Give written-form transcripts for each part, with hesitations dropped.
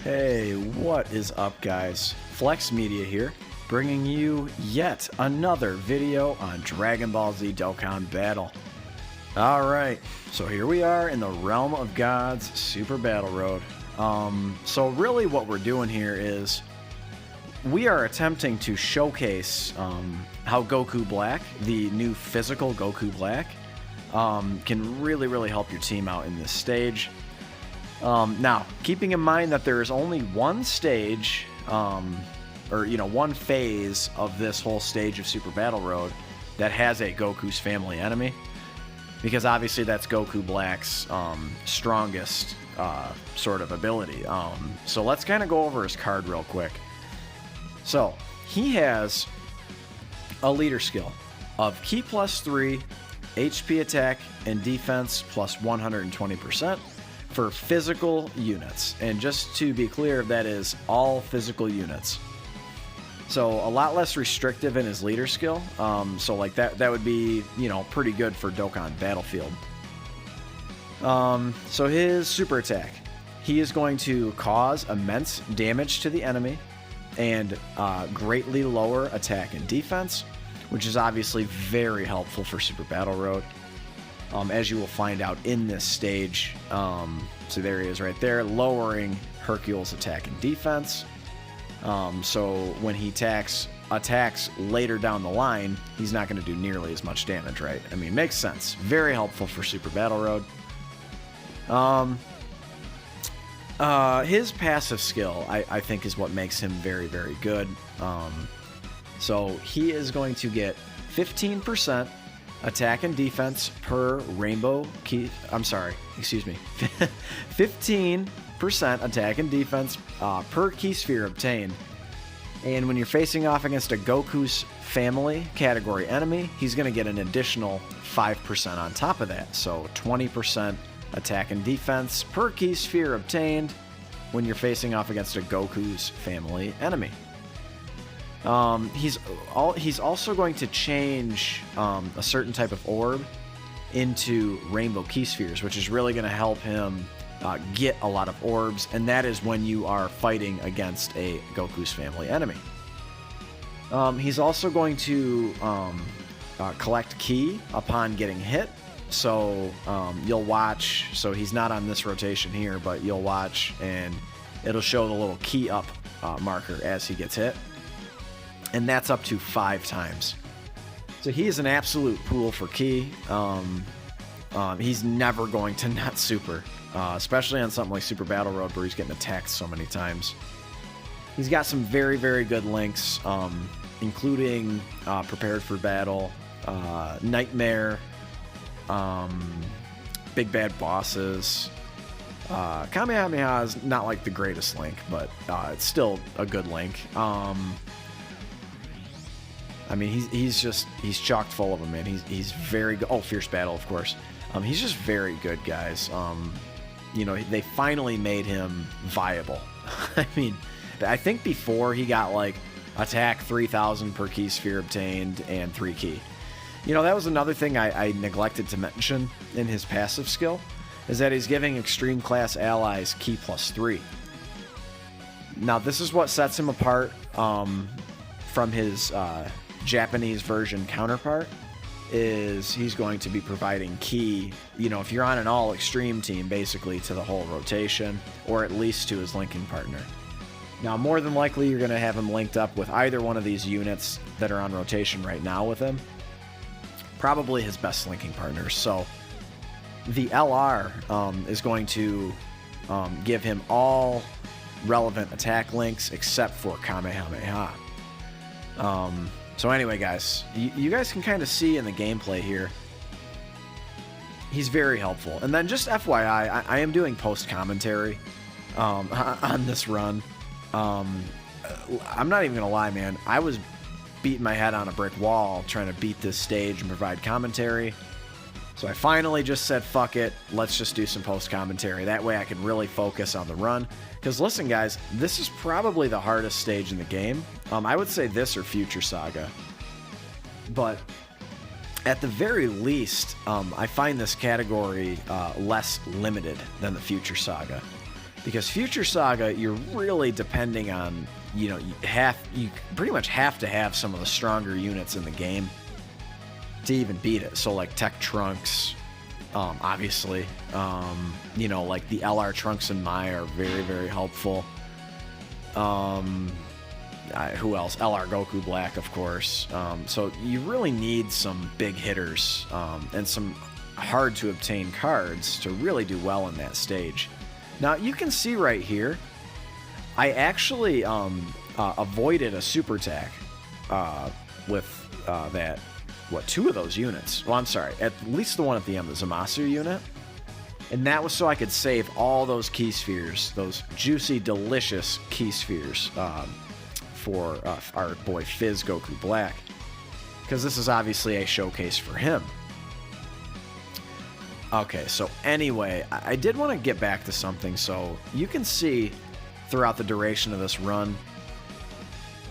Hey, what is up, guys? Flex Media here, bringing you yet another video on Dragon Ball Z Dokkan Battle. Alright, so here we are in the realm of Gods Super Battle Road. So really what we're doing here is we are attempting to showcase how Goku Black, the new physical Goku Black, can really help your team out in this stage. Now, keeping in mind that there is only one stage, one phase of this whole stage of Super Battle Road that has a Goku's family enemy, because obviously that's Goku Black's strongest sort of ability. So let's kind of go over his card real quick. So he has a leader skill of Ki +3, HP attack and defense plus 120%. For physical units, and just to be clear, that is all physical units. So a lot less restrictive in his leader skill. So like that would be, pretty good for Dokkan Battlefield. So his super attack, he is going to cause immense damage to the enemy and greatly lower attack and defense, which is obviously very helpful for Super Battle Road. As you will find out in this stage. So there he is right there, lowering Hercule's attack and defense. So when he attacks later down the line, he's not going to do nearly as much damage, right? I mean, makes sense. Very helpful for Super Battle Road. His passive skill, I think, is what makes him very 15% attack and defense per rainbow key. I'm sorry, excuse me. 15% attack and defense per key sphere obtained. And when you're facing off against a Goku's family category enemy, he's going to get an additional 5% on top of that. So 20% attack and defense per key sphere obtained when you're facing off against a Goku's family enemy. He's also going to change a certain type of orb into rainbow key spheres, which is really going to help him get a lot of orbs, and that is when you are fighting against a Goku's family enemy. He's also going to collect ki upon getting hit, so you'll watch. So he's not on this rotation here, but you'll watch, and it'll show the little ki up marker as he gets hit. And that's up to 5 times. So he is an absolute pool for ki. He's never going to not super, especially on something like Super Battle Road where he's getting attacked so many times. He's got some very good links, including Prepared for Battle, Nightmare, Big Bad Bosses. Kamehameha is not like the greatest link, but it's still a good link. I mean, he's chocked full of them, man. He's very good. Oh, Fierce Battle, of course. He's just very good, guys. They finally made him viable. I mean, I think before he got like attack 3,000 per key sphere obtained and 3 ki. That was another thing I neglected to mention in his passive skill, is that he's giving extreme class allies Ki +3. Now, this is what sets him apart from his Japanese version counterpart, is he's going to be providing ki, if you're on an all extreme team, basically to the whole rotation, or at least to his linking partner. Now, more than likely, you're going to have him linked up with either one of these units that are on rotation right now with him. Probably his best linking partners. So the LR is going to give him all relevant attack links except for Kamehameha. So anyway, guys, you guys can kind of see in the gameplay here, he's very helpful. And then just FYI, I am doing post-commentary on this run. I'm not even going to lie, man. I was beating my head on a brick wall trying to beat this stage and provide commentary. So I finally just said, fuck it, let's just do some post-commentary. That way I can really focus on the run. Because listen, guys, this is probably the hardest stage in the game. I would say this or Future Saga. But at the very least, I find this category less limited than the Future Saga. Because Future Saga, you're really depending on, you pretty much have to have some of the stronger units in the game to even beat it. So like Tech Trunks, obviously, like the LR Trunks and Mai are very, very helpful. Who else? LR Goku Black, of course. So you really need some big hitters and some hard to obtain cards to really do well in that stage. Now you can see right here, I actually avoided a super attack with that. Two of those units? Well, I'm sorry, at least the one at the end, the Zamasu unit. And that was so I could save all those key spheres, those juicy, delicious key spheres for our boy PHY Goku Black. Because this is obviously a showcase for him. Okay, so anyway, I did want to get back to something. So you can see throughout the duration of this run,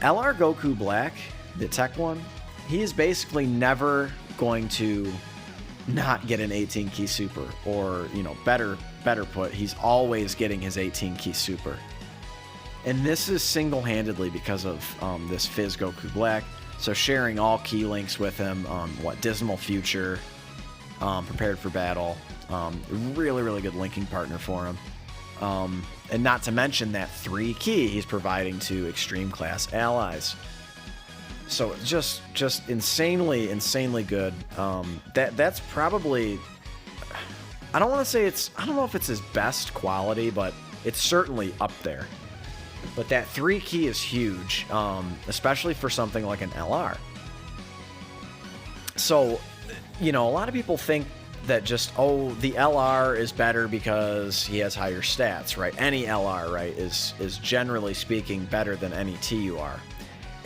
LR Goku Black, the tech one, he is basically never going to not get an 18 key super, or better put, he's always getting his 18 key super. And this is single-handedly because of this PHY Goku Black. So sharing all key links with him, Dismal Future, Prepared for Battle, really, really good linking partner for him. And not to mention that 3 key he's providing to extreme class allies. So just insanely good. That's probably, I don't want to say I don't know if it's his best quality, but it's certainly up there. But that 3 key is huge, especially for something like an LR. So, a lot of people think that just, the LR is better because he has higher stats, right? Any LR, right, is generally speaking better than any TUR.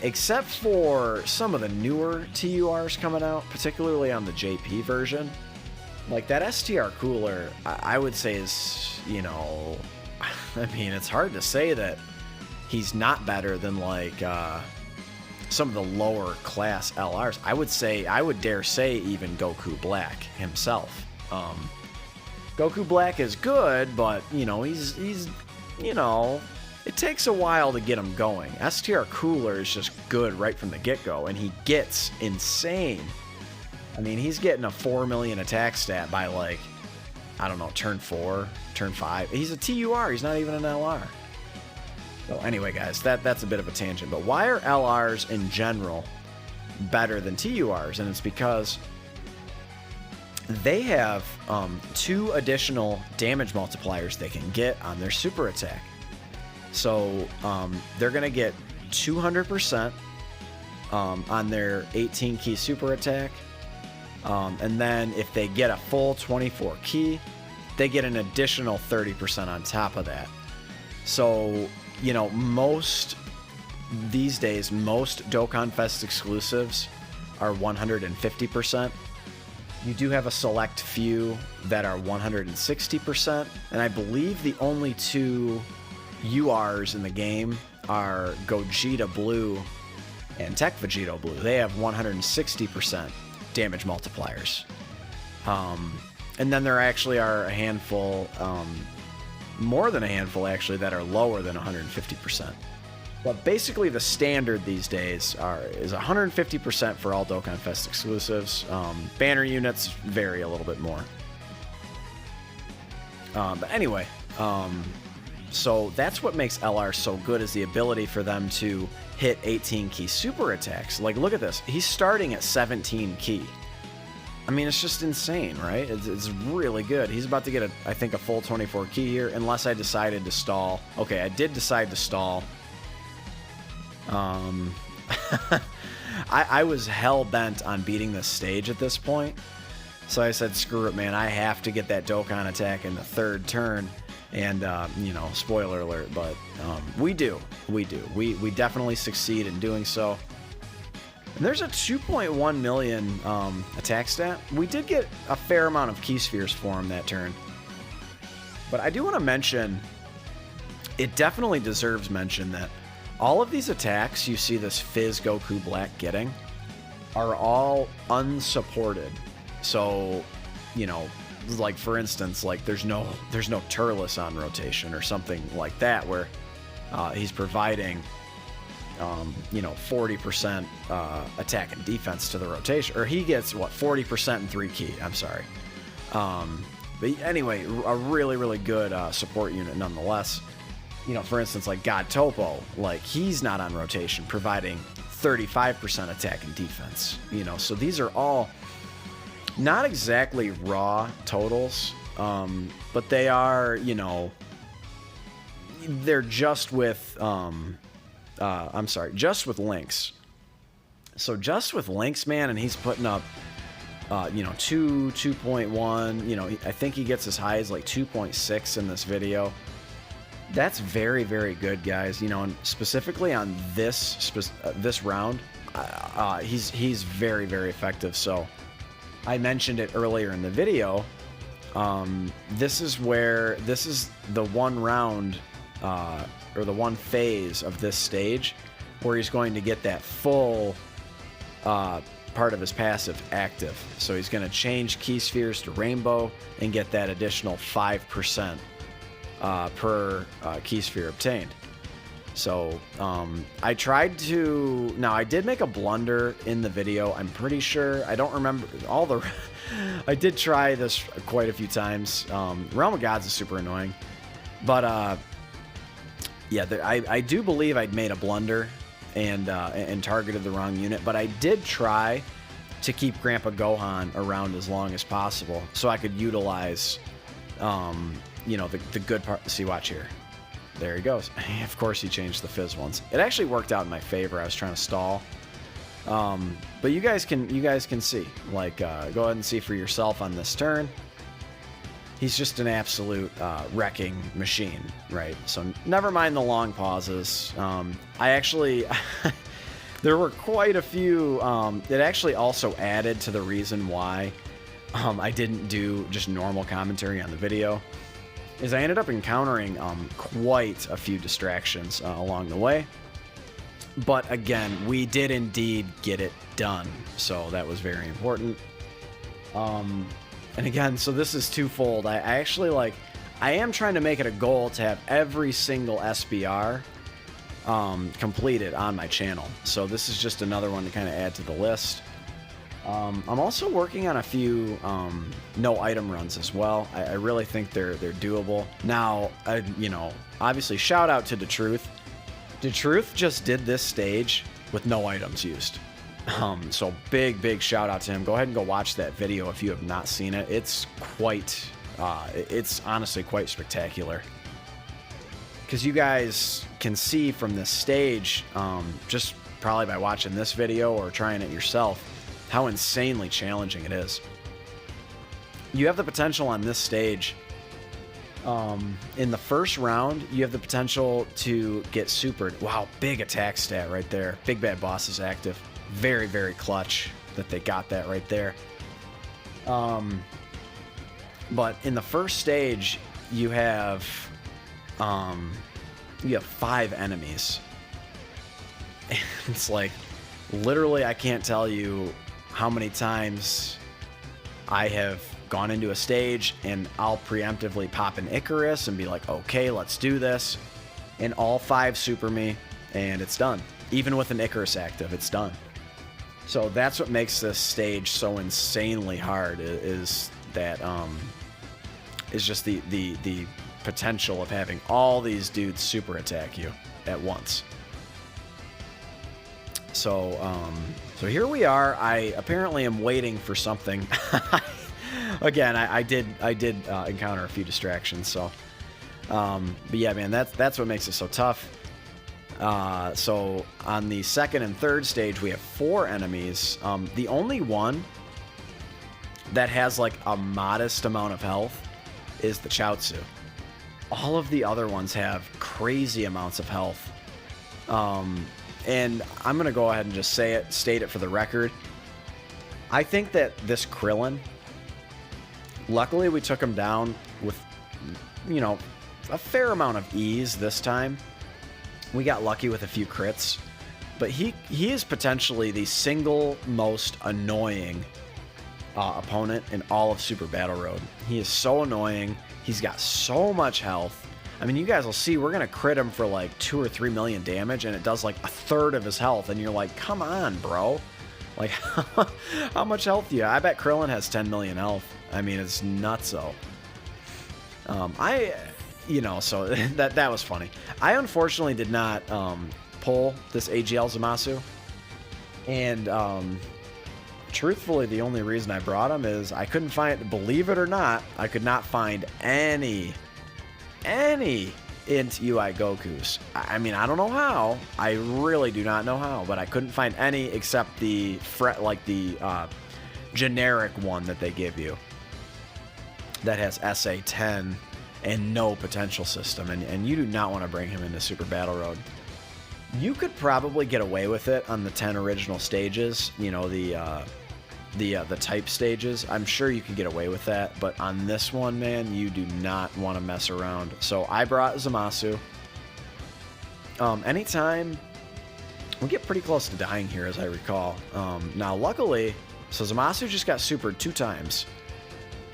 Except for some of the newer TURs coming out, particularly on the JP version. Like that STR Cooler, I would say is, it's hard to say that he's not better than like some of the lower class LRs. I would dare say even Goku Black himself. Goku Black is good, but he's it takes a while to get him going. STR Cooler is just good right from the get-go, and he gets insane. He's getting a 4 million attack stat by like, I don't know, turn 4, turn 5. He's a TUR, he's not even an LR. So anyway, guys, that's a bit of a tangent. But why are LRs in general better than TURs? And it's because they have 2 additional damage multipliers they can get on their super attack. So they're going to get 200% on their 18 key super attack. And then if they get a full 24 key, they get an additional 30% on top of that. So, these days, most Dokkan Fest exclusives are 150%. You do have a select few that are 160%. And I believe the only 2 URs in the game are Gogeta Blue and Tech Vegito Blue. They have 160% damage multipliers. And then there actually are a handful, more than a handful actually, that are lower than 150%. But basically the standard these days is 150% for all Dokkan Fest exclusives. Banner units vary a little bit more. But anyway, so that's what makes LR so good, is the ability for them to hit 18 key super attacks. Like, look at this. He's starting at 17 key. It's just insane, right? It's really good. He's about to get, I think, a full 24 key here, unless I decided to stall. Okay, I did decide to stall. I was hell-bent on beating this stage at this point. So I said, screw it, man. I have to get that Dokkan attack in the 3rd turn. And, spoiler alert, but we do. We definitely succeed in doing so. And there's a 2.1 million attack stat. We did get a fair amount of key spheres for him that turn. But I do want to mention, it definitely deserves mention that all of these attacks you see this PHY Goku Black getting are all unsupported. So, like for instance, like there's no Turles on rotation or something like that, where he's providing 40% attack and defense to the rotation, or he gets what, 40% in 3 key. I'm sorry. But anyway, a really good support unit nonetheless. For instance, like God Topo, like he's not on rotation, providing 35% attack and defense. So these are all not exactly raw totals, but they are, they're just with, just with links. So just with links, man, and he's putting up, 2.1, I think he gets as high as like 2.6 in this video. That's very good, guys. And specifically on this round, he's very effective. So I mentioned it earlier in the video. This is the one round, or the one phase of this stage where he's going to get that full part of his passive active. So he's going to change key spheres to rainbow and get that additional 5% per key sphere obtained. So I tried to, now I did make a blunder in the video. I'm pretty sure, I don't remember all the, I did try this quite a few times. Realm of Gods is super annoying, but yeah, I do believe I'd made a blunder and targeted the wrong unit, but I did try to keep Grandpa Gohan around as long as possible so I could utilize the good part. See, watch here. There he goes. Of course he changed the fizz ones. It actually worked out in my favor. I was trying to stall. But you guys can see. Like, go ahead and see for yourself on this turn. He's just an absolute wrecking machine, right? So never mind the long pauses. I actually... there were quite a few... it actually also added to the reason why I didn't do just normal commentary on the video, is I ended up encountering quite a few distractions along the way. But again, we did indeed get it done, so that was very important. And again, so this is twofold. I actually, like, I am trying to make it a goal to have every single SBR completed on my channel. So this is just another one to kind of add to the list. I'm also working on a few no item runs as well. I really think they're doable. Now, obviously shout out to DeTruth. DeTruth just did this stage with no items used. So big shout out to him. Go ahead and go watch that video if you have not seen it. It's quite, it's honestly quite spectacular. Because you guys can see from this stage, just probably by watching this video or trying it yourself, how insanely challenging it is. You have the potential on this stage, in the first round, you have the potential to get supered. Wow, big attack stat right there. Big Bad Boss is active. Very clutch that they got that right there. But in the first stage, you have 5 enemies. And it's like, literally, I can't tell you how many times I have gone into a stage and I'll preemptively pop an Icarus and be like, okay, let's do this. And all 5 super me, and it's done. Even with an Icarus active, it's done. So that's what makes this stage so insanely hard, is that is just the potential of having all these dudes super attack you at once. So so here we are. I apparently am waiting for something. Again, I did encounter a few distractions. So, but yeah, man, that's what makes it so tough. So on the second and third stage, we have 4 enemies. The only one that has like a modest amount of health is the Chaozu. All of the other ones have crazy amounts of health. And I'm going to go ahead and just state it for the record. I think that this Krillin, luckily we took him down with, a fair amount of ease this time. We got lucky with a few crits, but he is potentially the single most annoying opponent in all of Super Battle Road. He is so annoying. He's got so much health. I mean, you guys will see, we're going to crit him for like 2 or 3 million damage, and it does like a third of his health, and you're like, come on, bro. Like, how much health do you have? I bet Krillin has 10 million health. I mean, it's nutso. So that was funny. I unfortunately did not pull this AGL Zamasu, and truthfully, the only reason I brought him is I couldn't find, believe it or not, I could not find any int UI Gokus. I mean, I don't know how. I really do not know how, but I couldn't find any except the generic one that they give you that has SA10 and no potential system, and you do not want to bring him into Super Battle Road. You could probably get away with it on the 10 original stages, you know, the type stages. I'm sure you can get away with that, but on this one, man, you do not want to mess around. So I brought Zamasu. Anytime, we get pretty close to dying here, as I recall. Now, luckily, so Zamasu just got supered 2 times.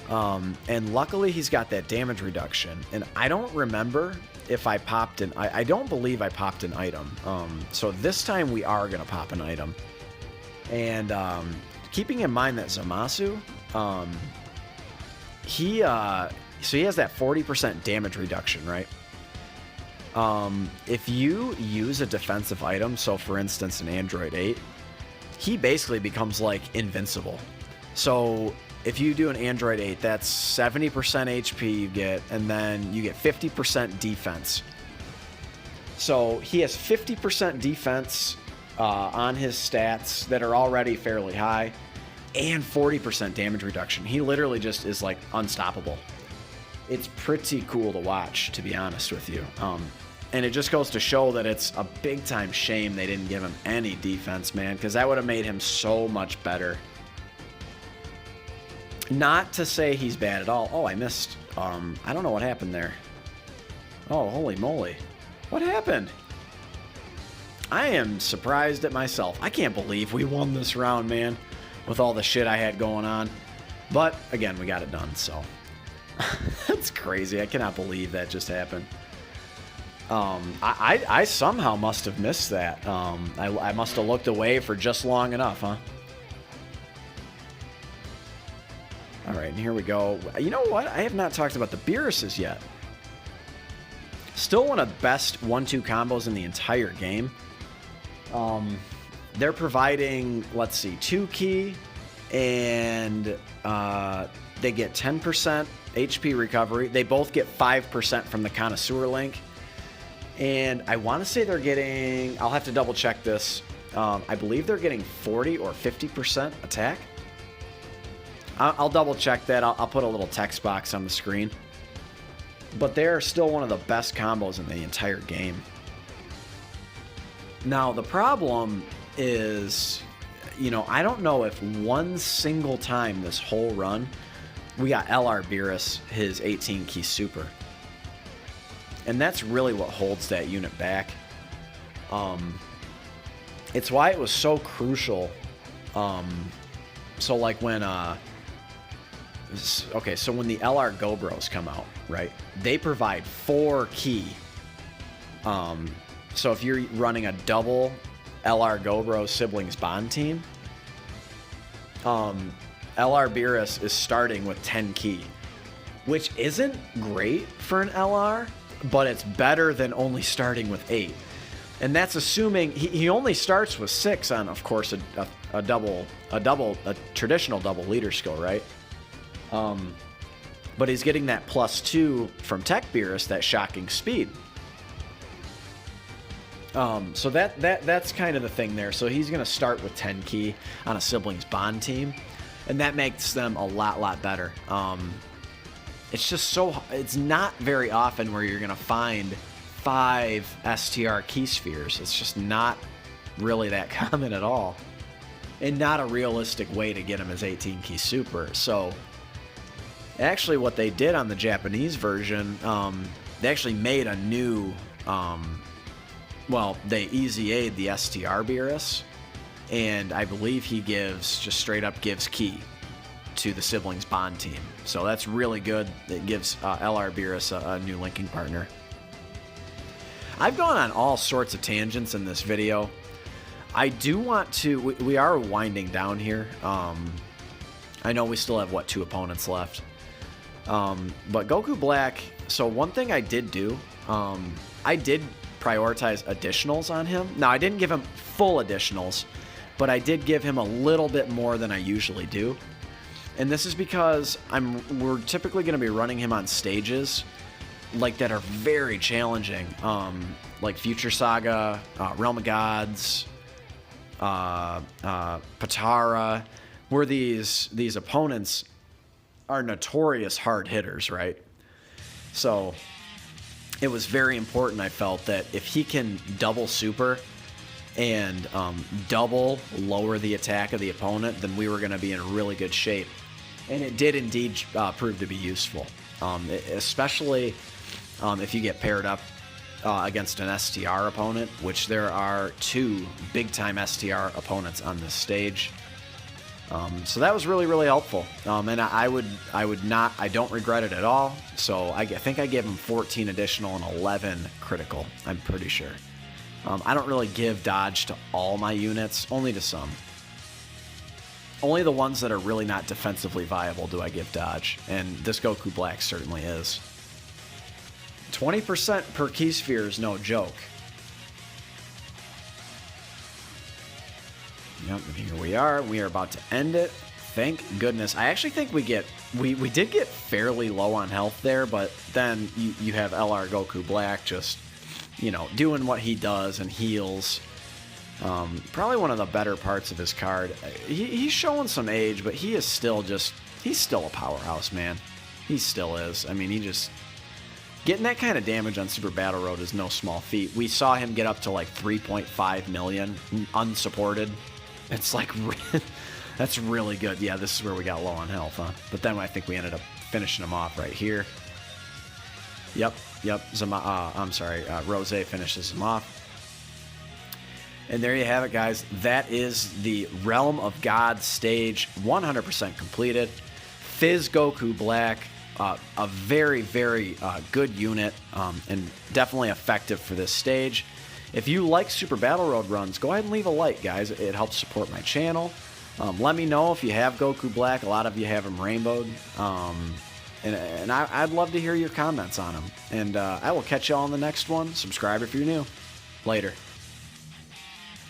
And luckily, he's got that damage reduction. And I don't remember if I popped an... I don't believe I popped an item. So this time, we are going to pop an item. And... keeping in mind that Zamasu, he has that 40% damage reduction, right? If you use a defensive item, so for instance an Android 8, he basically becomes like invincible. So if you do an Android 8, that's 70% HP you get, and then you get 50% defense. So he has 50% defense on his stats that are already fairly high, and 40% damage reduction. He literally just is like unstoppable. It's pretty cool to watch, to be honest with you. And it just goes to show that it's a big time shame they didn't give him any defense, man, because that would have made him so much better. Not to say he's bad at all. Oh, I missed. I don't know what happened there. Oh, holy moly. What happened? I am surprised at myself. I can't believe we won this round, man, with all the shit I had going on. But, again, we got it done, so. That's crazy. I cannot believe that just happened. I somehow must have missed that. I must have looked away for just long enough, huh? All right, and here we go. You know what? I have not talked about the Beeruses yet. Still one of the best 1-2 combos in the entire game. They're providing, let's see, 2 key, and they get 10% HP recovery. They both get 5% from the Connoisseur link. And I want to say they're getting, I'll have to double check this. I believe they're getting 40 or 50% attack. I'll double check that. I'll put a little text box on the screen. But they're still one of the best combos in the entire game. Now, the problem is, you know, I don't know if one single time this whole run we got LR Beerus his 18 key super. And that's really what holds that unit back. It's why it was so crucial. So like when okay, so when the LR Gobros come out, right? They provide 4 key. So if you're running a double LR Gobro siblings bond team, LR Beerus is starting with 10 key, which isn't great for an LR, but it's better than only starting with 8. And that's assuming he only starts with 6 on, of course, a traditional double leader skill, right? But he's getting that +2 from Tech Beerus, that shocking speed. So that's kind of the thing there. So he's going to start with 10 key on a siblings bond team, and that makes them a lot better. It's just it's not very often where you're going to find 5 STR key spheres. It's just not really that common at all, and not a realistic way to get him his 18 key super. So actually what they did on the Japanese version, they actually made a new, well, they EZA'd the STR Beerus, and I believe he just straight up gives key to the siblings bond team. So that's really good. It gives LR Beerus a new linking partner. I've gone on all sorts of tangents in this video. I do want to... We are winding down here. I know we still have, what, 2 opponents left. But Goku Black... So one thing I did do, I did prioritize additionals on him. Now, I didn't give him full additionals, but I did give him a little bit more than I usually do. And this is because we're typically going to be running him on stages like that are very challenging, like Future Saga, Realm of Gods, Patara, where these opponents are notorious hard hitters, right? So it was very important, I felt, that if he can double super and double lower the attack of the opponent, then we were going to be in really good shape. And it did indeed prove to be useful, especially if you get paired up against an STR opponent, which there are 2 big-time STR opponents on this stage. So that was really, really helpful. And I don't regret it at all. So I think I gave him 14 additional and 11 critical, I'm pretty sure. I don't really give dodge to all my units, only to some. Only the ones that are really not defensively viable do I give dodge, and this Goku Black certainly is. 20% per key sphere is no joke. Yep, and here we are. We are about to end it. Thank goodness. I actually think we did get fairly low on health there, but then you have LR Goku Black just, you know, doing what he does and heals. Probably one of the better parts of his card. He's showing some age, but he is still he's still a powerhouse, man. He still is. I mean, getting that kind of damage on Super Battle Road is no small feat. We saw him get up to like 3.5 million unsupported. It's like, that's really good. Yeah, this is where we got low on health, huh? But then I think we ended up finishing him off right here. Yep. Rose finishes him off. And there you have it, guys. That is the Realm of Gods stage, 100% completed. Fizz Goku Black, a very, very good unit, and definitely effective for this stage. If you like Super Battle Road runs, go ahead and leave a like, guys. It helps support my channel. Let me know if you have Goku Black. A lot of you have him rainbowed. And I'd love to hear your comments on him. And I will catch you all in the next one. Subscribe if you're new. Later.